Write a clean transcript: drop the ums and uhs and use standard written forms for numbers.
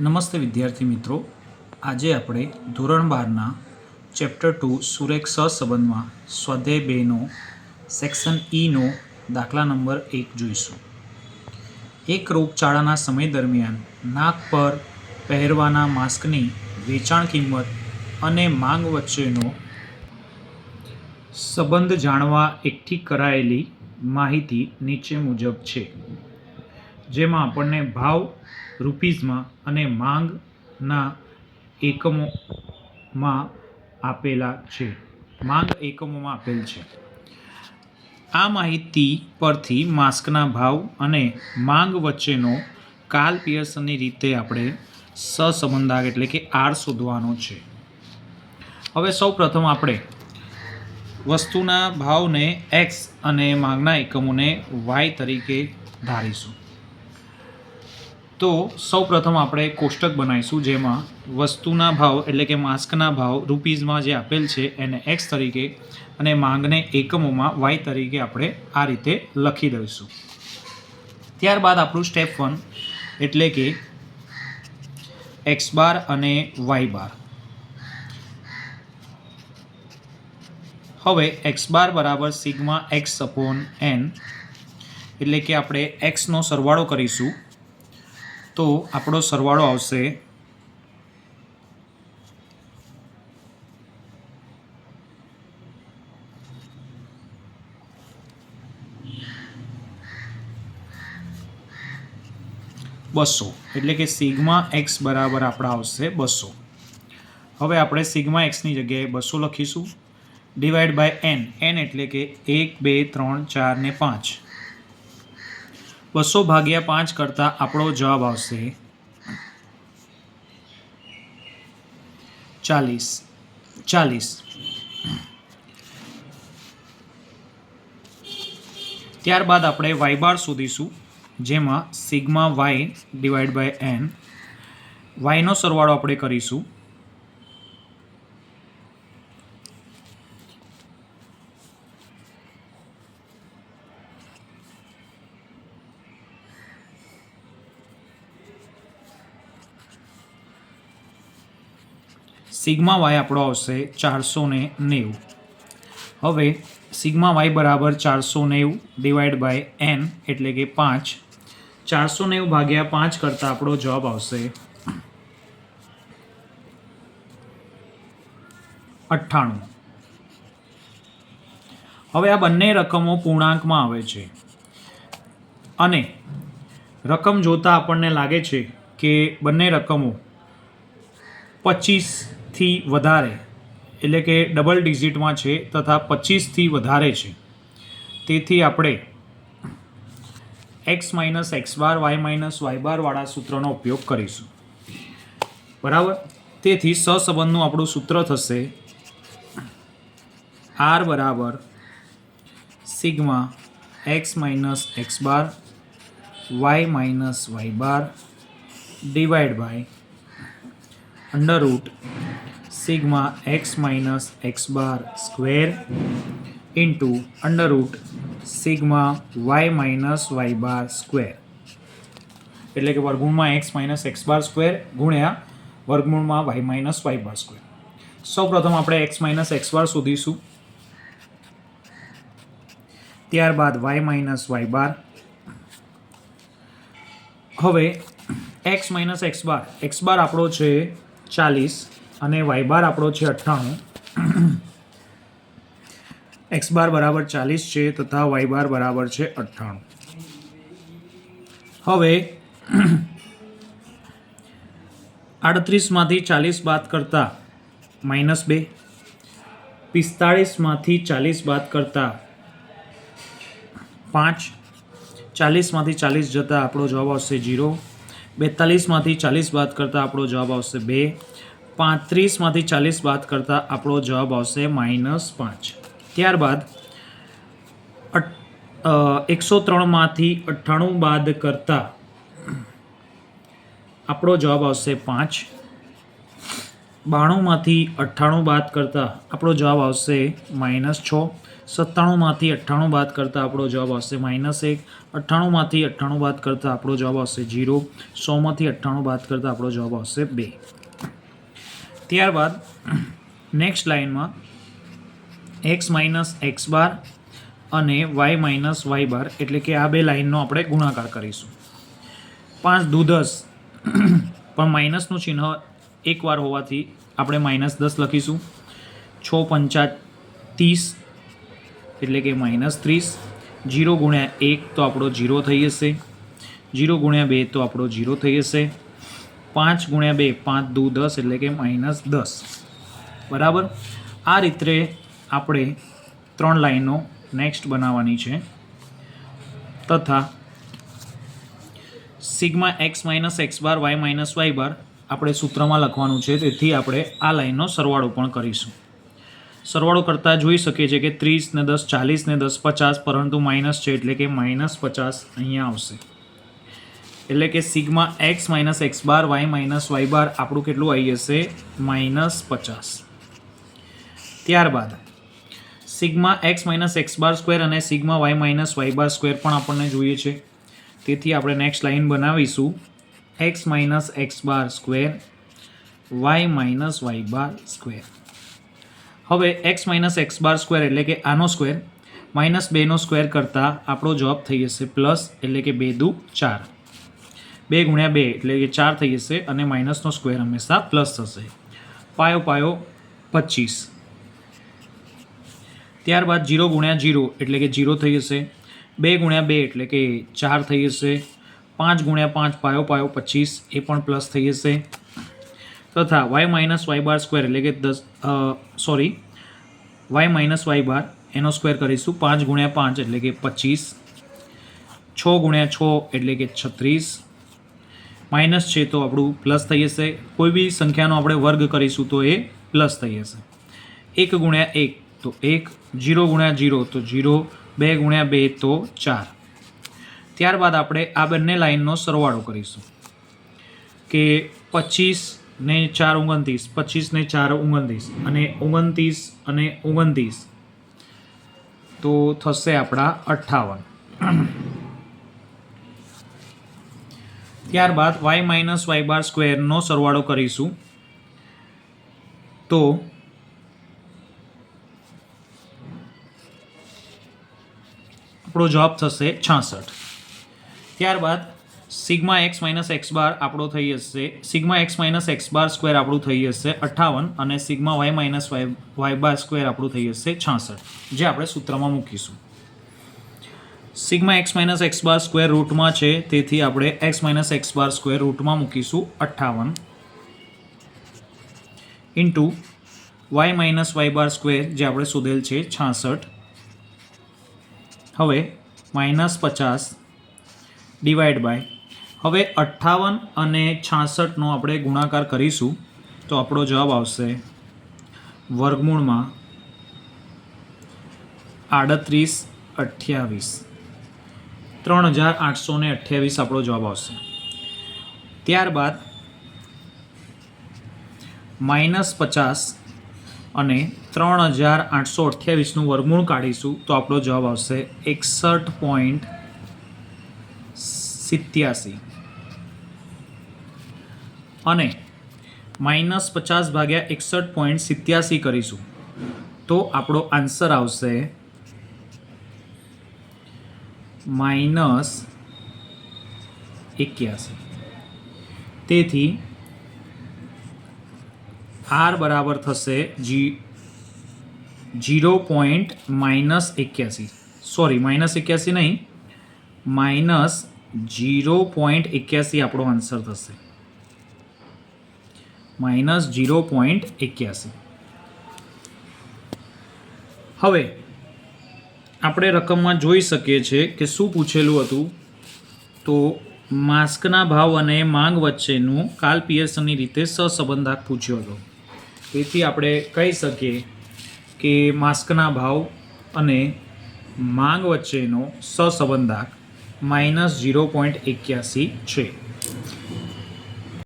નમસ્તે વિદ્યાર્થી મિત્રો, આજે આપણે ધોરણ 12ના ચેપ્ટર 2 સુરેખ સહસંબંધમાં સ્વાધ્યાય 2નો સેક્શન ઈનો દાખલા નંબર 1 જોઈશું. એક રોગચાળાના સમય દરમિયાન નાક પર પહેરવાના માસ્કની વેચાણ કિંમત અને માંગ વચ્ચેનો સંબંધ જાણવા એકઠી કરાયેલી માહિતી નીચે મુજબ છે, જેમાં આપણને ભાવ રૂપીઝમાં અને માંગના એકમોમાં આપેલા છે. આપેલ છે. આ માહિતી પરથી માસ્કના ભાવ અને માંગ વચ્ચેનો કાર્લ પિયર્સનની રીતે આપણે સહસંબંધ એટલે કે આર શોધવાનો છે. હવે સૌ પ્રથમ આપણે વસ્તુના ભાવને એક્સ અને માંગના એકમોને વાય તરીકે ધારીશું. તો સૌ પ્રથમ આપણે કોષ્ટક બનાવીશું, જેમાં વસ્તુના ભાવ એટલે કે માસ્કના ભાવ રૂપીઝમાં જે આપેલ છે એને એક્સ તરીકે અને માંગને એકમોમાં વાય તરીકે આપણે આ રીતે લખી દઈશું. ત્યારબાદ આપણું સ્ટેપ 1 એટલે કે એક્સ બાર અને વાય બાર. હવે એક્સ બાર બરાબર સિગ્મા એક્સ અપોન એન, એટલે કે આપણે એક્સનો સરવાળો કરીશું. તો આપણો સરવાળો આવશે બસો, એટલે કે સિગ્મા એક્સ બરાબર આપણા આવશે 200. હવે આપણે સિગ્મા એક્સની જગ્યાએ 200 લખીશું, ડિવાઈડ બાય એન. એન એટલે કે 1, 2, 3, 4 ને 5. 200 ભાગ્યા 5 કરતાં આપણો જવાબ આવશે 40. ત્યારબાદ આપણે વાય બાર શોધીશું, જેમાં sigma Y divide by N. વાયનો સરવાળો આપણે કરીશું. સિગ્મા વાય આપણો આવશે 490. હવે સિગ્મા વાય બરાબર 490 ડિવાઈડ બાય એન એટલે કે 5. 490 ભાગ્યા 5 કરતાં આપણો જવાબ આવશે 98. હવે આ બંને રકમો પૂર્ણાંકમાં આવે છે અને રકમ જોતાં આપણને લાગે છે કે બંને રકમો 25થી વધારે એટલે કે ડબલ ડિજિટમાં છે તથા 25થી વધારે છે. તેથી આપણે x minus x bar y minus y બાર વાળા સૂત્રનો ઉપયોગ કરીશું. બરાબર. તેથી સહસંબંધનું આપણું સૂત્ર થશે આર બરાબર sigma x minus x bar y minus y bar divide by under root sigma x minus x bar square into under root sigma y minus y bar square, એટલે કે વર્ગમૂળમાં x minus x bar square ગુણ્યા વર્ગમૂળમાં y minus y bar square. સૌ પ્રથમ આપણે x minus x બાર શોધીશું, ત્યારબાદ વાય માઇનસ વાય બાર. હવે એક્સ માઇનસ એક્સ બાર આપણો છે 40 અને વાય બાર આપણો છે 98. એક્સ બાર બરાબર 40 છે તથા વાય બાર બરાબર છે 98. હવે 38માંથી 40 બાદ કરતા -2, 45માંથી 40 બાદ કરતા 5, 40માંથી 40 જતાં આપણો જવાબ આવશે 0, 42માંથી 40 બાદ કરતાં આપણો જવાબ આવશે 2, 35માંથી 40 બાદ કરતાં આપણો જવાબ આવશે -5. ત્યારબાદ 103માંથી 98 બાદ કરતાં આપણો જવાબ આવશે 5. 92માંથી 98 બાદ કરતાં આપણો જવાબ આવશે -6. 97માંથી 98 બાદ કરતાં આપણો જવાબ આવશે -1. 98માંથી 98 બાદ કરતાં આપણો જવાબ આવશે 0. 100માંથી 98 બાદ કરતાં આપણો જવાબ આવશે 2. ત્યારબાદ નેક્સ્ટ લાઇનમાં x માઇનસ એક્સ બાર અને y માઇનસ વાય બાર એટલે કે આ બે લાઇનનો આપણે ગુણાકાર કરીશું. 5 દુ 10 પણ માઇનસનું ચિહ્ન એકવાર હોવાથી આપણે -10 લખીશું. 6 પંચા 30 એટલે કે -30. 0 ગુણ્યા 1 તો આપણો 0 થઈ જશે. 0 ગુણ્યા 2 તો આપણો 0 થઈ જશે. 5 ગુણ્યા 2 5 દુ 10 એટલે કે -10. બરાબર. આ રીતે આપણે 3 લાઈનો નેક્સ્ટ બનાવવાની છે તથા sigma x minus x bar y minus y બાર આપણે સૂત્રમાં લખવાનું છે. તેથી આપણે આ લાઈનનો સરવાળો પણ કરીશું. સરવાળો કરતાં જોઈ શકીએ છીએ કે 30 ને 10 40 ને 10 50, પરંતુ માઇનસ છે એટલે કે -50 અહીંયા આવશે. એટલે કે sigma x minus x bar y minus y બાર આપણું કેટલું આવી જશે -50. ત્યારબાદ sigma x minus x bar square અને sigma y minus y bar square પણ આપણને જોઈએ છે. તેથી આપણે નેક્સ્ટ લાઈન બનાવીશું x minus x bar square Y minus y bar square. હવે x minus x bar square એટલે કે આનો સ્ક્વેર -2નો સ્ક્વેર કરતાં આપણો જવાબ થઈ જશે પ્લસ, એટલે કે 2 દુ 4. 2 ગુણ્યા 2 એટલે કે 4 થઈ જશે અને માઇનસનો સ્ક્વેર હંમેશા પ્લસ થશે. પાયો પાયો 25. ત્યારબાદ 0 ગુણ્યા 0 એટલે કે 0 થઈ જશે. 2 ગુણ્યા 2 એટલે કે 4 થઈ જશે. 5 ગુણ્યા 5 પાયો પાયો 25 એ પણ પ્લસ થઈ જશે. તથા Y minus y bar square એટલે કે વાય માઇનસ વાય બાર એનો સ્ક્વેર કરીશું. 5 ગુણ્યા 5 એટલે કે 25. 6 ગુણ્યા 6 એટલે કે 36. માઇનસ છે તો આપણું પ્લસ થઈ જશે. કોઈ બી સંખ્યાનો આપણે વર્ગ કરીશું તો એ પ્લસ થઈ જશે. 1 ગુણ્યા 1 તો 1. 0 ગુણ્યા 0 તો 0. 2 ગુણ્યા 2 તો 4. ત્યારબાદ આપણે આ બંને લાઈનનો સરવાળો કરીશું કે 25 ને 4 29, 25 ને 4 29 અને 29 અને 29 તો થશે આપણા 58. ત્યારબાદ વાય માઇનસ વાય બાર સ્ક્વેરનો સરવાળો કરીશું તો આપણો જવાબ થશે 66. ત્યારબાદ સિગ્મા એક્સ માઇનસ એક્સ બાર આપણો થઈ જશે sigma x minus x bar square આપણું થઈ જશે 58 અને sigma y minus y bar square આપણું થઈ જશે 66, જે આપણે સૂત્રમાં મૂકીશું. Sigma x minus x bar square રૂટમાં છે, તેથી આપણે x minus x bar square રૂટમાં મૂકીશું 58 into Y minus y bar square જે આપણે શોધેલ છે 66. હવે -50 ડિવાઈડ બાય, હવે 58 અને 66નો આપણે ગુણાકાર કરીશું તો આપણો જવાબ આવશે વર્ગમૂળમાં 38 28. 3828 આપણો જવાબ આવશે. ત્યારબાદ -50 અને 3828નું વર્ગમૂળ કાઢીશું તો આપણો જવાબ આવશે 61.87 અને -50 ભાગ્યા 61.87 કરીશું તો આપણો આન્સર આવશે -81. તેથી R બરાબર થશે 0.81, સોરી -81 નહીં, -0.81 આપણો આન્સર થશે. -0.81. હવે આપણે રકમમાં જોઈ શકીએ છીએ કે શું પૂછેલું હતું, તો માસ્કના ભાવ અને માંગ વચ્ચેનું કાર્લ પિયર્સનની રીતે સહસંબંધાંક પૂછ્યો હતો. તેથી આપણે કહી શકીએ કે માસ્કના ભાવ અને માંગ વચ્ચેનો સહસંબંધાંક -0.81 છે.